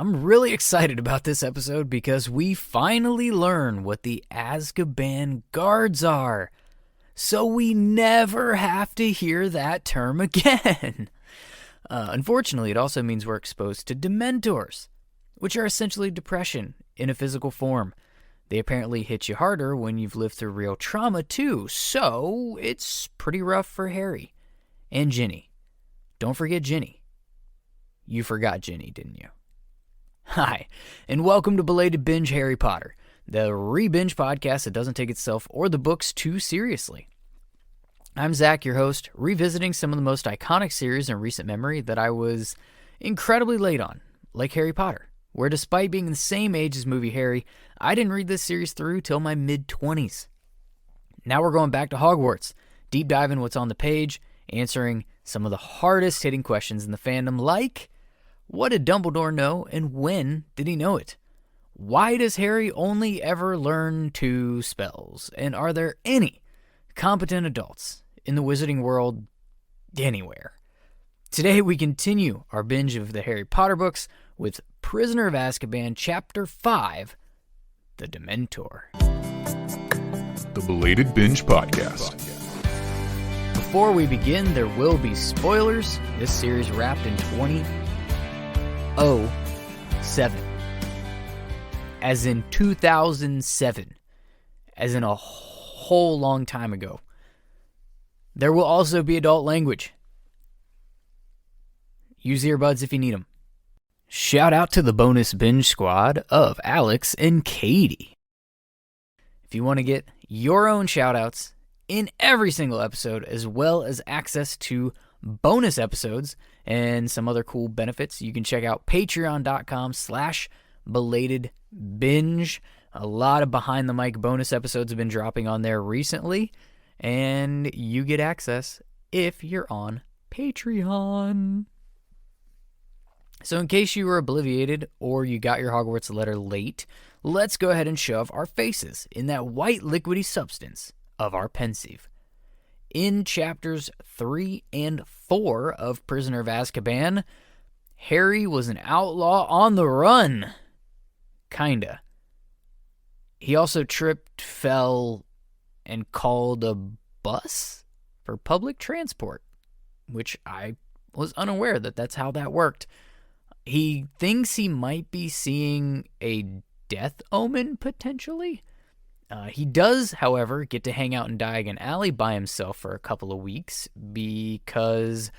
I'm really excited about this episode because we finally learn what the Azkaban guards are. So we never have to hear that term again. Unfortunately, it also means we're exposed to Dementors, which are essentially depression in a physical form. They apparently hit you harder when you've lived through real trauma too, so it's pretty rough for Harry. And Ginny. Don't forget Ginny. You forgot Ginny, didn't you? Hi, and welcome to Belated Binge Harry Potter, the re-binge podcast that doesn't take itself or the books too seriously. I'm Zach, your host, revisiting some of the most iconic series in recent memory that I was incredibly late on, like Harry Potter, where despite being the same age as movie Harry, I didn't read this series through till my mid-20s. Now we're going back to Hogwarts, deep diving what's on the page, answering some of the hardest hitting questions in the fandom, like, what did Dumbledore know and when did he know it? Why does Harry only ever learn 2 spells? And are there any competent adults in the wizarding world anywhere? Today we continue our binge of the Harry Potter books with Prisoner of Azkaban, Chapter 5, The Dementor. The Belated Binge Podcast. Before we begin, there will be spoilers. This series wrapped in 2007. As in 2007. As in a whole long time ago. There will also be adult language. Use earbuds if you need them. Shout out to the bonus binge squad of Alex and Katie. If you want to get your own shout outs in every single episode, as well as access to bonus episodes and some other cool benefits, you can check out patreon.com/belatedbinge. A lot of behind the mic bonus episodes have been dropping on there recently, and you get access if you're on Patreon. So in case you were obliviated or you got your Hogwarts letter late, let's go ahead and shove our faces in that white liquidy substance of our pensieve. In chapters 3 and 4 of Prisoner of Azkaban, Harry was an outlaw on the run. Kinda. He also tripped, fell, and called a bus for public transport, which I was unaware that that's how that worked. He thinks he might be seeing a death omen, potentially. He does, however, get to hang out in Diagon Alley by himself for a couple of weeks because,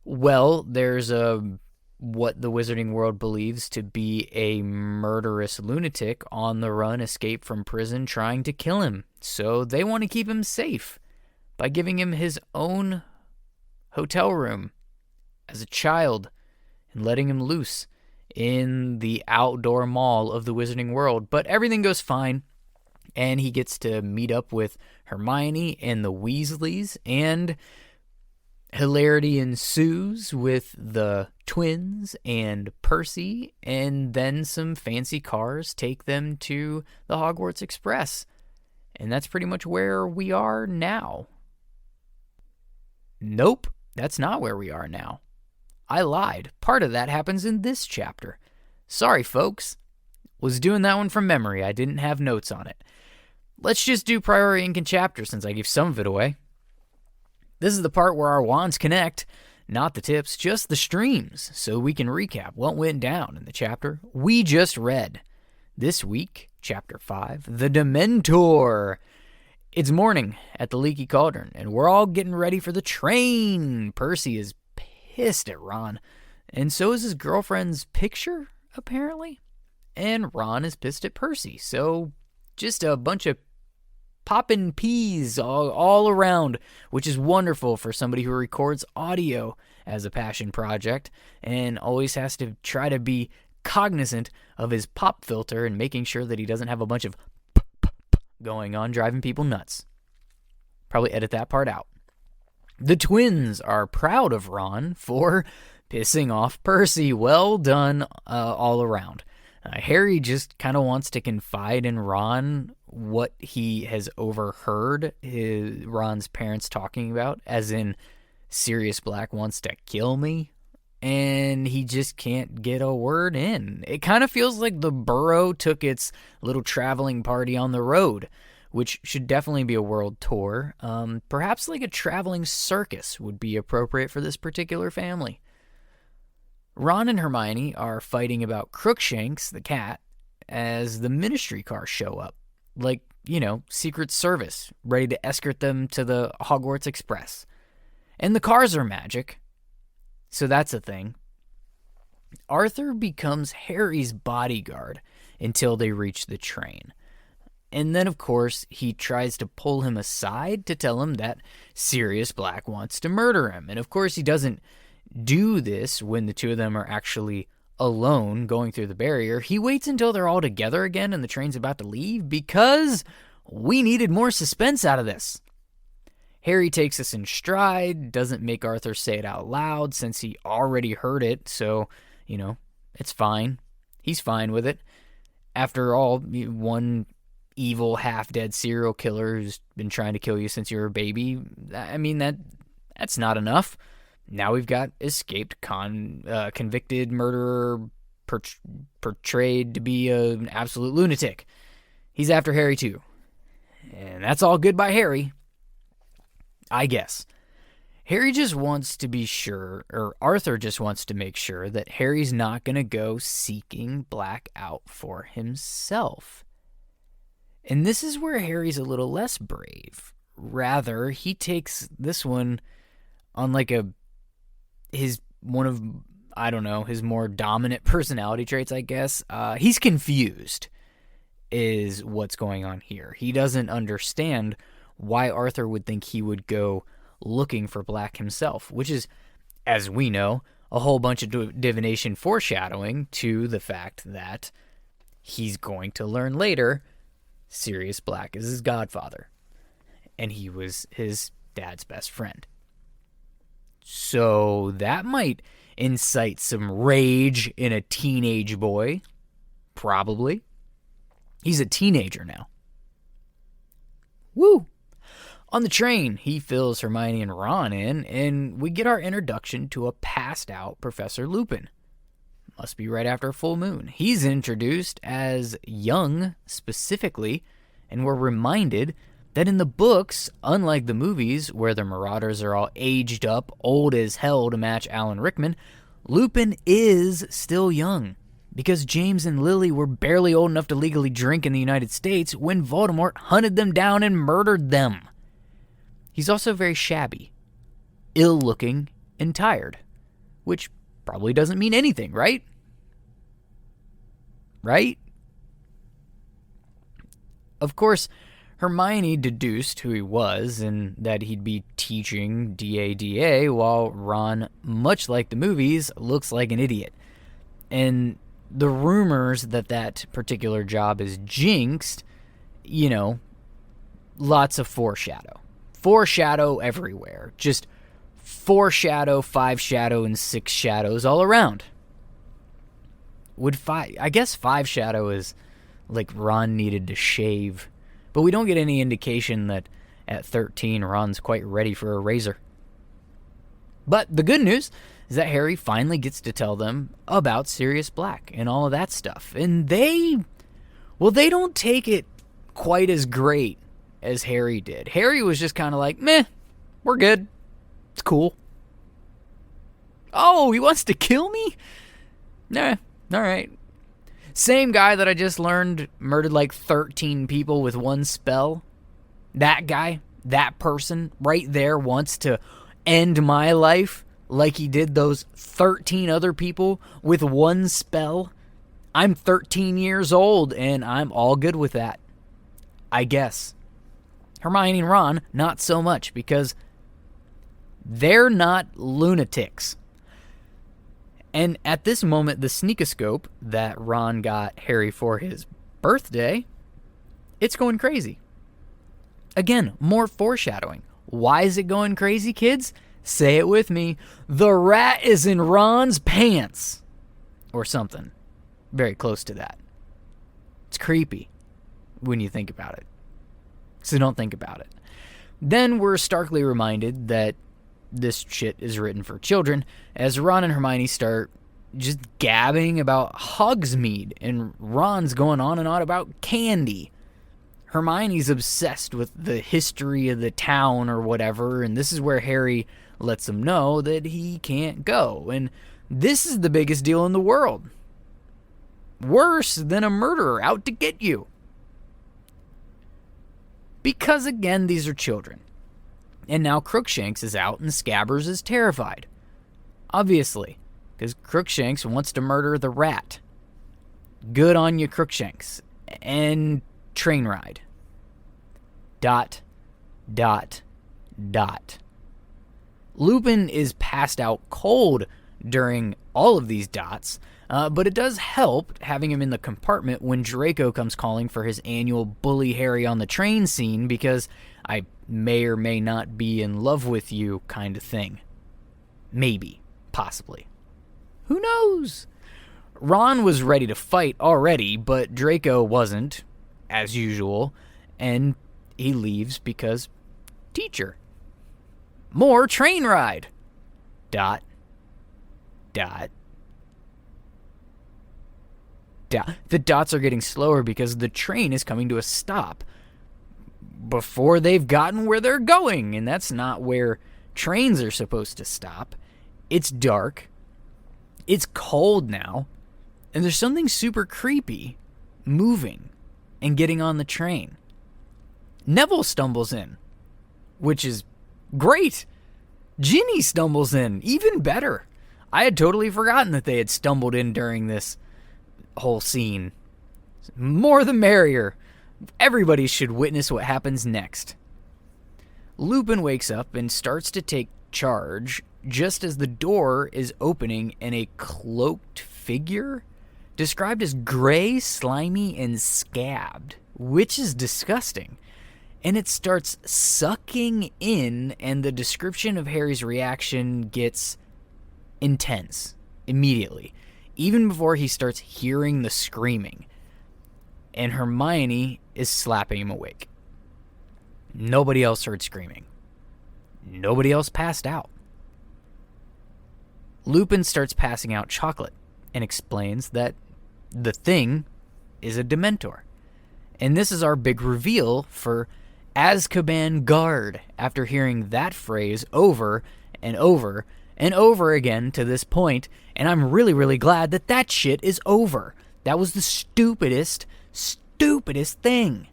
well, there's what the wizarding world believes to be a murderous lunatic on the run, escaped from prison, trying to kill him. So they want to keep him safe by giving him his own hotel room as a child and letting him loose in the outdoor mall of the wizarding world. But everything goes fine, and he gets to meet up with Hermione and the Weasleys, and hilarity ensues with the twins and Percy, and then some fancy cars take them to the Hogwarts Express. And that's pretty much where we are now. Nope, that's not where we are now. I lied. Part of that happens in this chapter. Sorry, folks. Was doing that one from memory. I didn't have notes on it. Let's just do priority ink and chapter since I gave some of it away. This is the part where our wands connect, not the tips, just the streams, so we can recap what went down in the chapter we just read. This week, Chapter 5, The Dementor. It's morning at the Leaky Cauldron, and we're all getting ready for the train. Percy is pissed at Ron, and so is his girlfriend's picture, apparently. And Ron is pissed at Percy, so just a bunch of poppin' peas all around, which is wonderful for somebody who records audio as a passion project and always has to try to be cognizant of his pop filter and making sure that he doesn't have a bunch of going on, driving people nuts. Probably edit that part out. The twins are proud of Ron for pissing off Percy. Well done all around. Harry just kind of wants to confide in Ron what he has overheard Ron's parents talking about, as in Sirius Black wants to kill me. and he just can't get a word in. It kind of feels like the Burrow took its little traveling party on the road, which should definitely be a world tour. Perhaps like a traveling circus would be appropriate for this particular family. Ron and Hermione are fighting about Crookshanks, the cat, as the ministry cars show up. Like, Secret Service, ready to escort them to the Hogwarts Express. And the cars are magic, so that's a thing. Arthur becomes Harry's bodyguard until they reach the train. And then, of course, he tries to pull him aside to tell him that Sirius Black wants to murder him. And, of course, he doesn't do this when the two of them are actually alone going through the barrier. He waits until they're all together again and the train's about to leave because we needed more suspense out of this. Harry takes this in stride, doesn't make Arthur say it out loud since he already heard it, so, it's fine. He's fine with it. After all, one evil, half-dead serial killer who's been trying to kill you since you were a baby, that's not enough. Now we've got escaped convicted murderer portrayed to be an absolute lunatic. He's after Harry too. And that's all good by Harry, I guess. Harry just wants to be sure, or Arthur just wants to make sure that Harry's not going to go seeking Black out for himself. And this is where Harry's a little less brave. Rather, he takes this one on like his more dominant personality traits, I guess. He's confused is what's going on here. He doesn't understand why Arthur would think he would go looking for Black himself, which is, as we know, a whole bunch of divination foreshadowing to the fact that he's going to learn later Sirius Black is his godfather, and he was his dad's best friend. So that might incite some rage in a teenage boy. Probably. He's a teenager now. Woo! On the train, he fills Hermione and Ron in, and we get our introduction to a passed-out Professor Lupin. Must be right after a full moon. He's introduced as young, specifically, and we're reminded that in the books, unlike the movies, where the Marauders are all aged up, old as hell to match Alan Rickman, Lupin is still young, because James and Lily were barely old enough to legally drink in the United States when Voldemort hunted them down and murdered them. He's also very shabby, ill-looking, and tired, which probably doesn't mean anything, right? Right? Of course, Hermione deduced who he was and that he'd be teaching DADA while Ron, much like the movies, looks like an idiot. And the rumors that particular job is jinxed, lots of foreshadow. Foreshadow everywhere. Just foreshadow, 5 shadow, and 6 shadows all around. I guess 5 shadow is like Ron needed to shave. But we don't get any indication that at 13 Ron's quite ready for a razor. But the good news is that Harry finally gets to tell them about Sirius Black and all of that stuff. And they don't take it quite as great as Harry did. Harry was just kind of like, meh, we're good. It's cool. Oh, he wants to kill me? Nah, all right. Same guy that I just learned murdered like 13 people with one spell. That guy, that person right there wants to end my life like he did those 13 other people with one spell. I'm 13 years old and I'm all good with that, I guess. Hermione and Ron, not so much, because they're not lunatics. And at this moment, the sneakoscope that Ron got Harry for his birthday, it's going crazy. Again, more foreshadowing. Why is it going crazy, kids? Say it with me. The rat is in Ron's pants. Or something. Very close to that. It's creepy when you think about it. So don't think about it. Then we're starkly reminded that this shit is written for children, as Ron and Hermione start just gabbing about Hogsmeade, and Ron's going on and on about candy. Hermione's obsessed with the history of the town or whatever, and this is where Harry lets him know that he can't go, and this is the biggest deal in the world. Worse than a murderer out to get you. Because again, these are children. And now Crookshanks is out and Scabbers is terrified. Obviously, because Crookshanks wants to murder the rat. Good on you, Crookshanks. And train ride. ... Lupin is passed out cold during all of these dots, but it does help having him in the compartment when Draco comes calling for his annual bully Harry on the train scene, because I may or may not be in love with you kind of thing. Maybe. Possibly. Who knows? Ron was ready to fight already, but Draco wasn't, as usual, and he leaves because teacher. More train ride. ... The dots are getting slower because the train is coming to a stop before they've gotten where they're going, and that's not where trains are supposed to stop. It's dark. It's cold now, and there's something super creepy moving and getting on the train. Neville stumbles in, which is great. Ginny stumbles in, even better. I had totally forgotten that they had stumbled in during this whole scene. More the merrier. Everybody should witness what happens next. Lupin wakes up and starts to take charge just as the door is opening and a cloaked figure, described as gray, slimy, and scabbed, which is disgusting. And it starts sucking in, and the description of Harry's reaction gets intense immediately, even before he starts hearing the screaming. And Hermione is slapping him awake. Nobody else heard screaming. Nobody else passed out. Lupin starts passing out chocolate and explains that the thing is a Dementor. And this is our big reveal for Azkaban guard, after hearing that phrase over and over and over again to this point, and I'm really, really glad that that shit is over. That was the stupidest thing.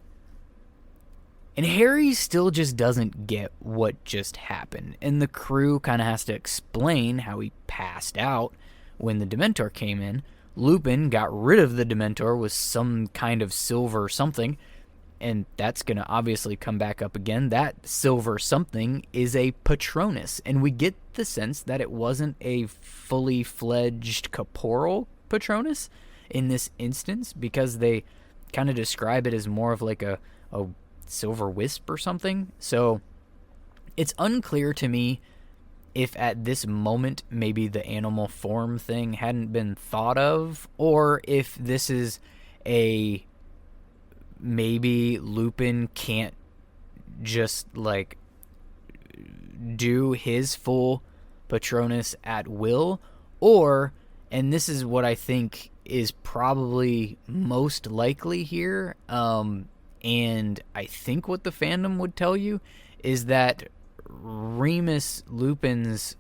And Harry still just doesn't get what just happened, and the crew kind of has to explain how he passed out when the Dementor came in. Lupin got rid of the Dementor with some kind of silver something, and that's going to obviously come back up again. That silver something is a Patronus, and we get the sense that it wasn't a fully fledged corporal Patronus in this instance, because they kind of describe it as more of like a silver wisp or something. So it's unclear to me if at this moment maybe the animal form thing hadn't been thought of, or if this is maybe Lupin can't just like do his full Patronus at will, or, and this is what I think is probably most likely here, and I think what the fandom would tell you is that Remus Lupin's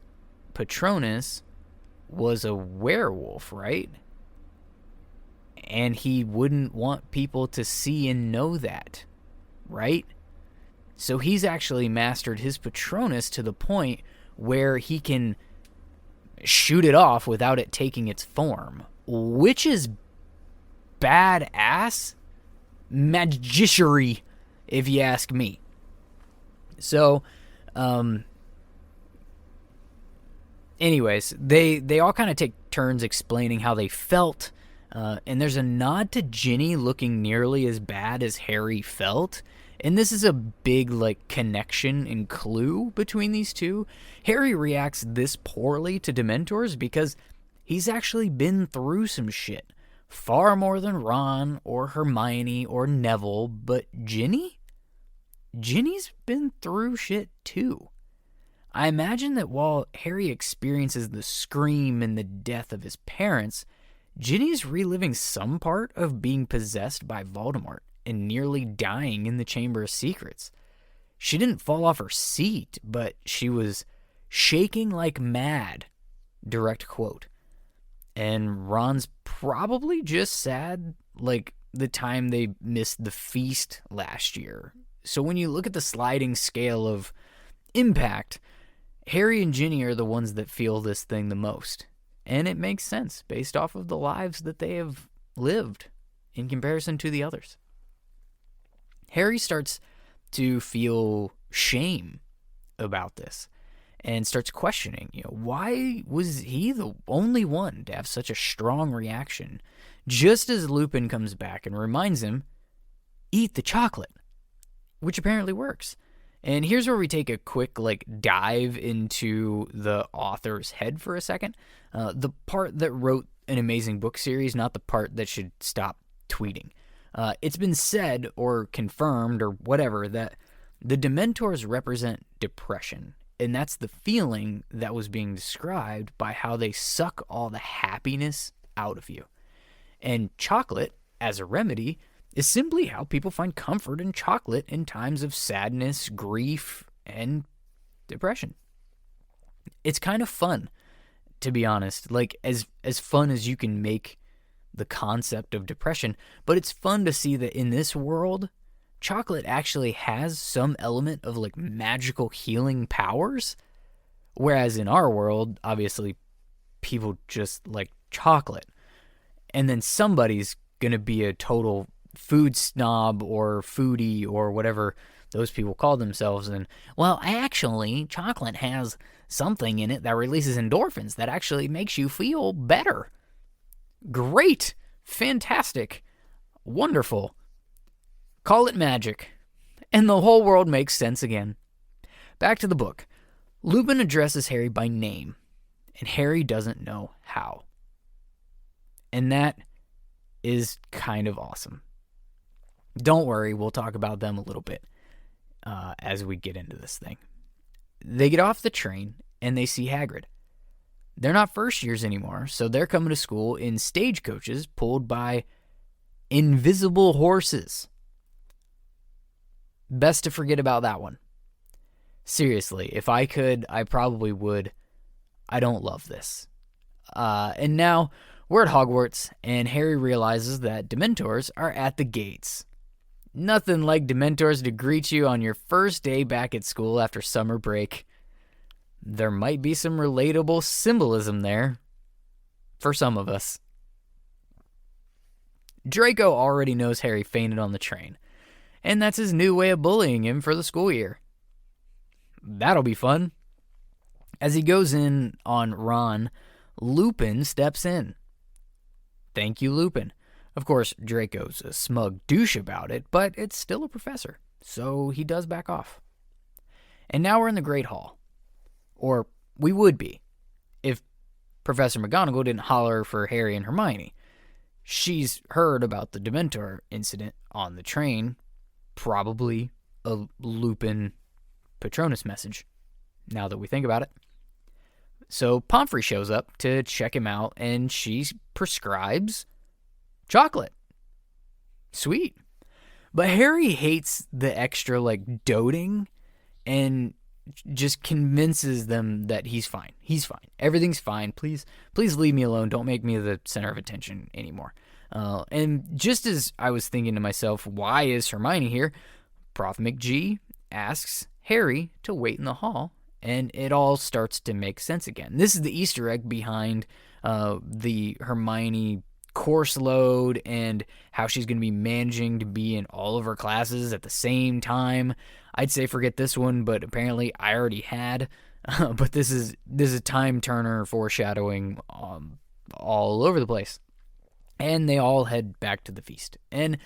Patronus was a werewolf, right? And he wouldn't want people to see and know that, right? So he's actually mastered his Patronus to the point where he can shoot it off without it taking its form, which is badass magicianry, if you ask me. So, anyways, they all kind of take turns explaining how they felt, and there's a nod to Ginny looking nearly as bad as Harry felt, and this is a big, like, connection and clue between these two. Harry reacts this poorly to Dementors because he's actually been through some shit. Far more than Ron or Hermione or Neville, but Ginny? Ginny's been through shit too. I imagine that while Harry experiences the scream and the death of his parents, Ginny's reliving some part of being possessed by Voldemort and nearly dying in the Chamber of Secrets. She didn't fall off her seat, but she was shaking like mad. Direct quote. And Ron's probably just sad, like the time they missed the feast last year. So when you look at the sliding scale of impact, Harry and Ginny are the ones that feel this thing the most. And it makes sense based off of the lives that they have lived in comparison to the others. Harry starts to feel shame about this and starts questioning, why was he the only one to have such a strong reaction? Just as Lupin comes back and reminds him, eat the chocolate, which apparently works. And here's where we take a quick dive into the author's head for a second. The part that wrote an amazing book series, not the part that should stop tweeting. It's been said or confirmed or whatever that the Dementors represent depression. And that's the feeling that was being described by how they suck all the happiness out of you. And chocolate, as a remedy, is simply how people find comfort in chocolate in times of sadness, grief, and depression. It's kind of fun, to be honest. As fun as you can make the concept of depression, but it's fun to see that in this world, chocolate actually has some element of magical healing powers, whereas in our world, obviously, people just like chocolate. And then somebody's going to be a total food snob or foodie or whatever those people call themselves. And, well, actually, chocolate has something in it that releases endorphins that actually makes you feel better. Great. Fantastic. Wonderful. Call it magic. And the whole world makes sense again. Back to the book. Lupin addresses Harry by name, and Harry doesn't know how. And that is kind of awesome. Don't worry, we'll talk about them a little bit as we get into this thing. They get off the train, and they see Hagrid. They're not first years anymore, so they're coming to school in stagecoaches pulled by invisible horses. Best to forget about that one. Seriously, if I could, I probably would. I don't love this. And now we're at Hogwarts, and Harry realizes that Dementors are at the gates. Nothing like Dementors to greet you on your first day back at school after summer break. There might be some relatable symbolism there for some of us. Draco already knows Harry fainted on the train, and that's his new way of bullying him for the school year. That'll be fun. As he goes in on Ron, Lupin steps in. Thank you, Lupin. Of course, Draco's a smug douche about it, but it's still a professor, so he does back off. And now we're in the Great Hall. Or we would be, if Professor McGonagall didn't holler for Harry and Hermione. She's heard about the Dementor incident on the train, probably a Lupin Patronus message, now that we think about it. So Pomfrey shows up to check him out, and she prescribes chocolate. Sweet. But Harry hates the extra, doting, and just convinces them that he's fine. He's fine. Everything's fine. Please leave me alone. Don't make me the center of attention anymore. And just as I was thinking to myself, why is Hermione here? Prof. McGee asks Harry to wait in the hall, and it all starts to make sense again. This is the Easter egg behind the Hermione course load and how she's going to be managing to be in all of her classes at the same time. I'd say forget this one, but apparently I already had. But this is a time turner foreshadowing all over the place. And they all head back to the feast. And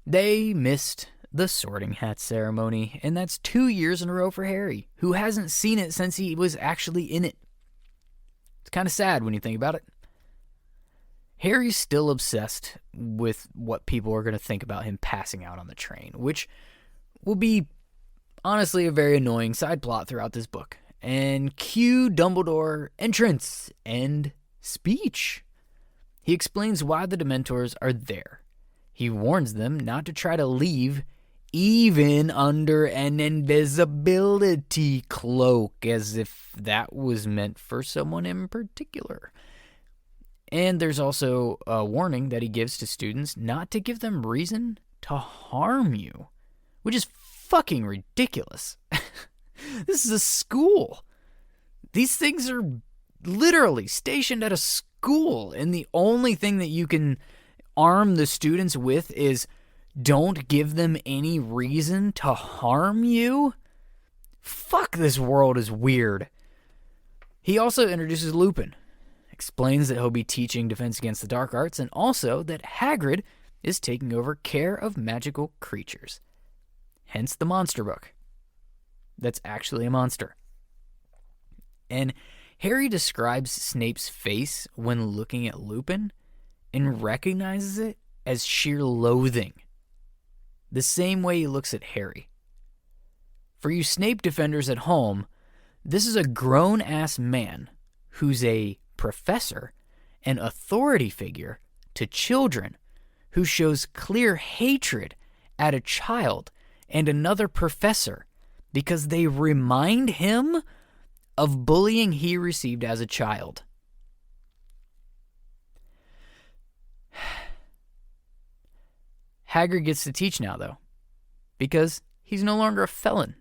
they missed the Sorting Hat ceremony, and that's 2 years in a row for Harry, who hasn't seen it since he was actually in it. It's kind of sad when you think about it. Harry's still obsessed with what people are going to think about him passing out on the train, which will be honestly a very annoying side plot throughout this book. and cue Dumbledore entrance and speech. He explains why the Dementors are there. He warns them not to try to leave even under an invisibility cloak, as if that was meant for someone in particular. And there's also a warning that he gives to students not to give them reason to harm you, which is fucking ridiculous. This is a school. These things are literally stationed at a school, and the only thing that you can arm the students with is don't give them any reason to harm you? Fuck, this world is weird. He also introduces Lupin, explains that he'll be teaching Defense Against the Dark Arts, and also that Hagrid is taking over care of magical creatures. Hence the monster book. That's actually a monster. And Harry describes Snape's face when looking at Lupin and recognizes it as sheer loathing, the same way he looks at Harry. For you Snape defenders at home, this is a grown-ass man who's a professor and authority figure to children, who shows clear hatred at a child and another professor because they remind him of bullying he received as a child. Hagrid gets to teach now, though, because he's no longer a felon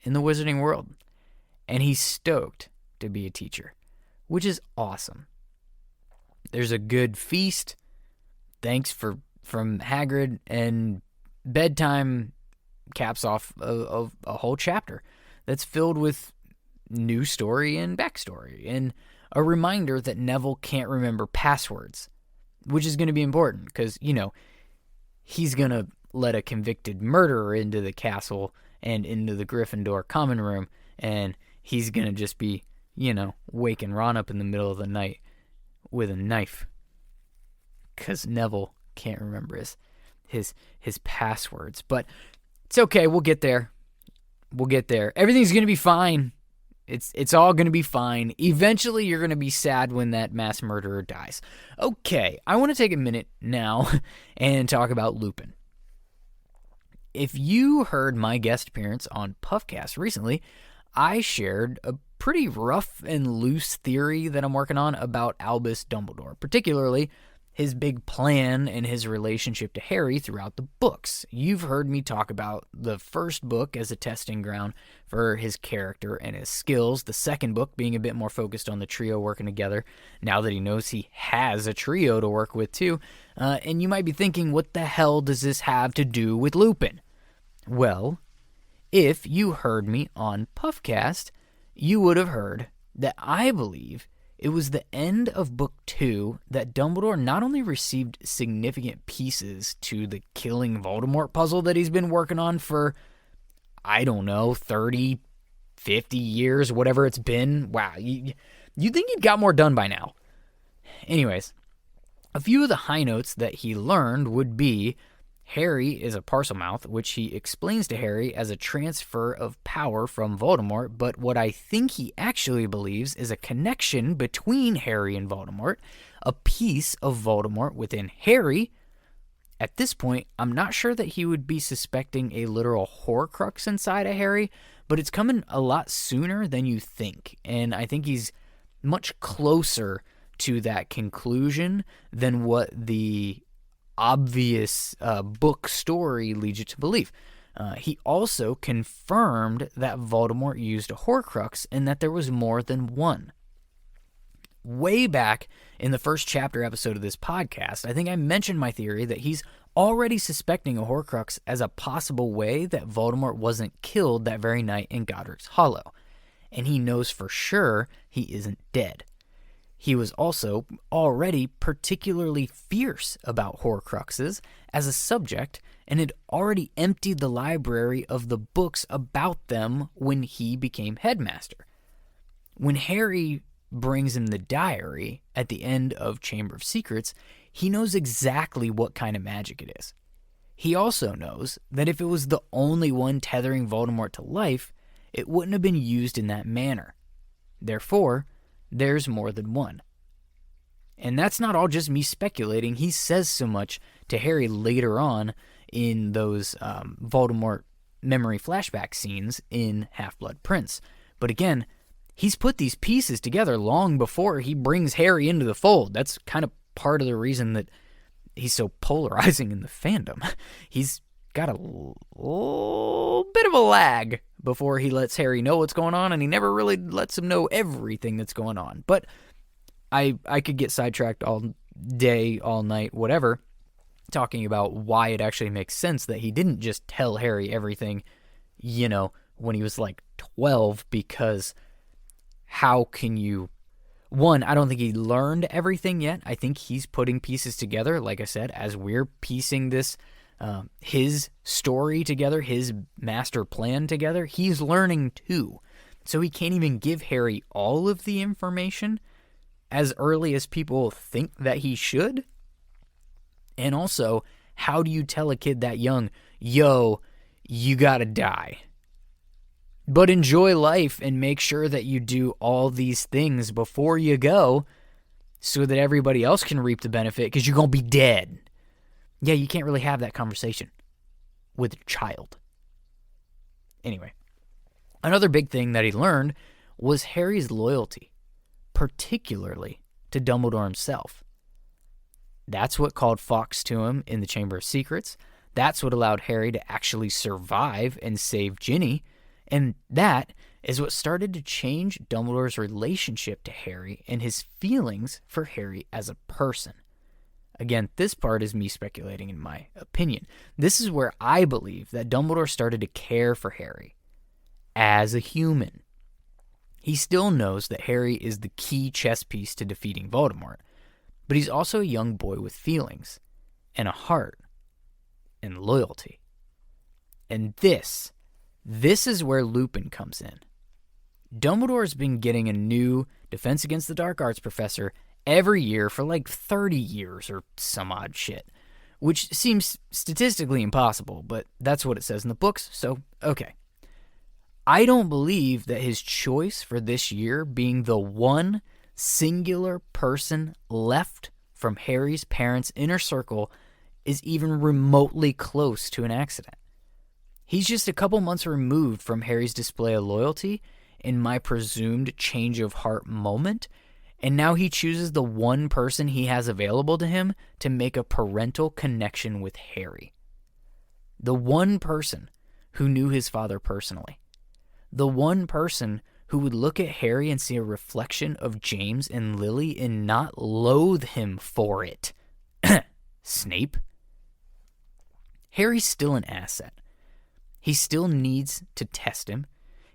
in the wizarding world, and he's stoked to be a teacher, which is awesome. There's a good feast, thanks from Hagrid, and bedtime caps off a whole chapter that's filled with new story and backstory, and a reminder that Neville can't remember passwords, which is going to be important because, he's going to let a convicted murderer into the castle and into the Gryffindor common room, and he's going to just be, waking Ron up in the middle of the night with a knife because Neville can't remember his passwords. But it's okay. We'll get there. Everything's going to be fine. It's all going to be fine. Eventually, you're going to be sad when that mass murderer dies. Okay, I want to take a minute now and talk about Lupin. If you heard my guest appearance on Puffcast recently, I shared a pretty rough and loose theory that I'm working on about Albus Dumbledore, particularly his big plan and his relationship to Harry throughout the books. You've heard me talk about the first book as a testing ground for his character and his skills, the second book being a bit more focused on the trio working together, now that he knows he has a trio to work with too. And you might be thinking, what the hell does this have to do with Lupin? Well, if you heard me on Puffcast, you would have heard that I believe it was the end of Book 2 that Dumbledore not only received significant pieces to the killing Voldemort puzzle that he's been working on for, 30, 50 years, whatever it's been. Wow, you'd think he'd got more done by now. Anyways, a few of the high notes that he learned would be Harry is a Parselmouth, which he explains to Harry as a transfer of power from Voldemort, but what I think he actually believes is a connection between Harry and Voldemort, a piece of Voldemort within Harry. At this point, I'm not sure that he would be suspecting a literal Horcrux inside of Harry, but it's coming a lot sooner than you think, and I think he's much closer to that conclusion than what the obvious book story leads you to believe. He also confirmed that Voldemort used a Horcrux and that there was more than one. Way back in the first chapter episode of this podcast, I think I mentioned my theory that he's already suspecting a Horcrux as a possible way that Voldemort wasn't killed that very night in Godric's Hollow. And he knows for sure he isn't dead. He was also already particularly fierce about Horcruxes as a subject and had already emptied the library of the books about them when he became headmaster. When Harry brings him the diary at the end of Chamber of Secrets, he knows exactly what kind of magic it is. He also knows that if it was the only one tethering Voldemort to life, it wouldn't have been used in that manner. Therefore, there's more than one. And that's not all just me speculating. He says so much to Harry later on in those Voldemort memory flashback scenes in Half-Blood Prince. But again, he's put these pieces together long before he brings Harry into the fold. That's kind of part of the reason that he's so polarizing in the fandom. He's got a little bit of a lag before he lets Harry know what's going on, and he never really lets him know everything that's going on. But I could get sidetracked all day, all night, whatever, talking about why it actually makes sense that he didn't just tell Harry everything, when he was like 12, because how can you... One, I don't think he learned everything yet. I think he's putting pieces together, like I said, as we're piecing this, his story together, his master plan together. He's learning too. So he can't even give Harry all of the information as early as people think that he should. And also, how do you tell a kid that young, yo, you gotta die, but enjoy life and make sure that you do all these things before you go so that everybody else can reap the benefit because you're gonna be dead? Yeah, you can't really have that conversation with a child. Anyway, another big thing that he learned was Harry's loyalty, particularly to Dumbledore himself. That's what called Fawkes to him in the Chamber of Secrets. That's what allowed Harry to actually survive and save Ginny. And that is what started to change Dumbledore's relationship to Harry and his feelings for Harry as a person. Again, this part is me speculating in my opinion. This is where I believe that Dumbledore started to care for Harry as a human. He still knows that Harry is the key chess piece to defeating Voldemort, but he's also a young boy with feelings and a heart and loyalty. And this is where Lupin comes in. Dumbledore's been getting a new Defense Against the Dark Arts professor every year for like 30 years or some odd shit, which seems statistically impossible, but that's what it says in the books, so okay. I don't believe that his choice for this year being the one singular person left from Harry's parents' inner circle is even remotely close to an accident. He's just a couple months removed from Harry's display of loyalty in my presumed change of heart moment, and now he chooses the one person he has available to him to make a parental connection with Harry. The one person who knew his father personally. The one person who would look at Harry and see a reflection of James and Lily and not loathe him for it. Snape. Harry's still an asset. He still needs to test him.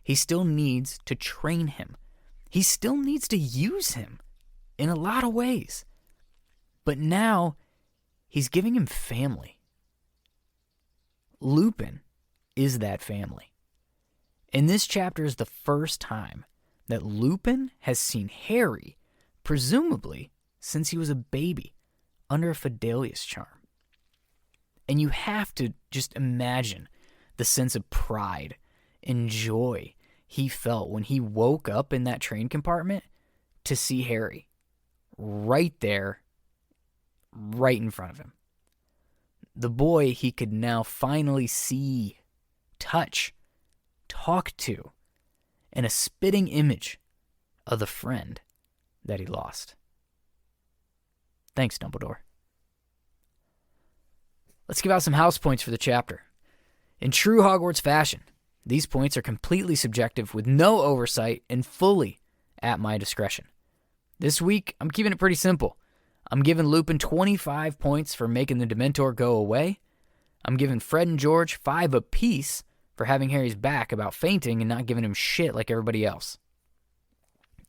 He still needs to train him. He still needs to use him in a lot of ways. But now, he's giving him family. Lupin is that family. And this chapter is the first time that Lupin has seen Harry, presumably since he was a baby, under a Fidelius charm. And you have to just imagine the sense of pride and joy he felt when he woke up in that train compartment to see Harry right there, right in front of him. The boy he could now finally see, touch, talk to, and a spitting image of the friend that he lost. Thanks, Dumbledore. Let's give out some house points for the chapter. In true Hogwarts fashion, these points are completely subjective with no oversight and fully at my discretion. This week, I'm keeping it pretty simple. I'm giving Lupin 25 points for making the Dementor go away. I'm giving Fred and George 5 apiece for having Harry's back about fainting and not giving him shit like everybody else.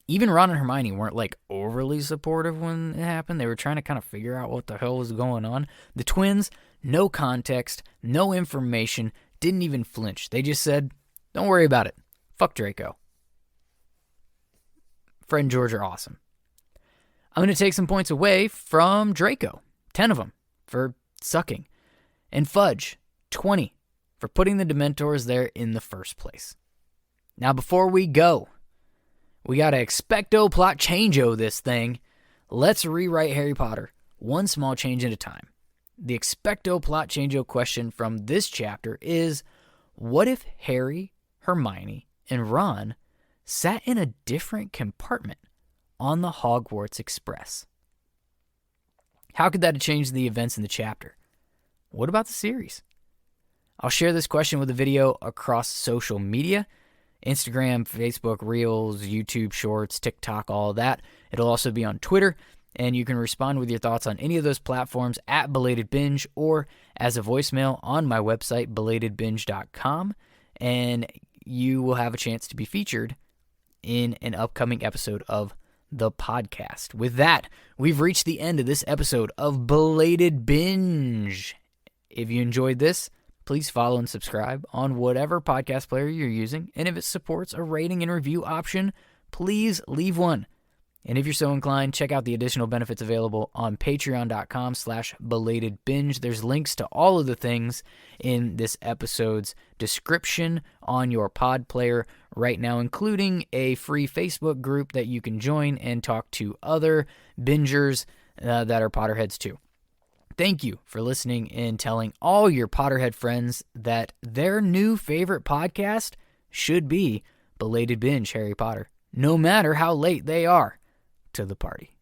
Even Ron and Hermione weren't like overly supportive when it happened. They were trying to kind of figure out what the hell was going on. The twins, no context, no information, didn't even flinch. They just said, don't worry about it. Fuck Draco. Fred and George are awesome. I'm going to take some points away from Draco, 10 of them, for sucking. And Fudge, 20, for putting the Dementors there in the first place. Now, before we go, We got to expecto plot changeo this thing. Let's rewrite Harry Potter, one small change at a time. The expecto plot changeo question from this chapter is, what if Harry, Hermione, and Ron sat in a different compartment on the Hogwarts Express? How could that have changed the events in the chapter? What about the series? I'll share this question with a video across social media, Instagram, Facebook, Reels, YouTube Shorts, TikTok, all of that. It'll also be on Twitter, and you can respond with your thoughts on any of those platforms at Belated Binge or as a voicemail on my website, belatedbinge.com, and you will have a chance to be featured in an upcoming episode of the podcast. With that, we've reached the end of this episode of Belated Binge. If you enjoyed this, please follow and subscribe on whatever podcast player you're using, and if it supports a rating and review option, please leave one. And if you're so inclined, check out the additional benefits available on patreon.com/belatedbinge. There's links to all of the things in this episode's description on your pod player right now, including a free Facebook group that you can join and talk to other bingers that are Potterheads too. Thank you for listening and telling all your Potterhead friends that their new favorite podcast should be Belated Binge Harry Potter, no matter how late they are to the party.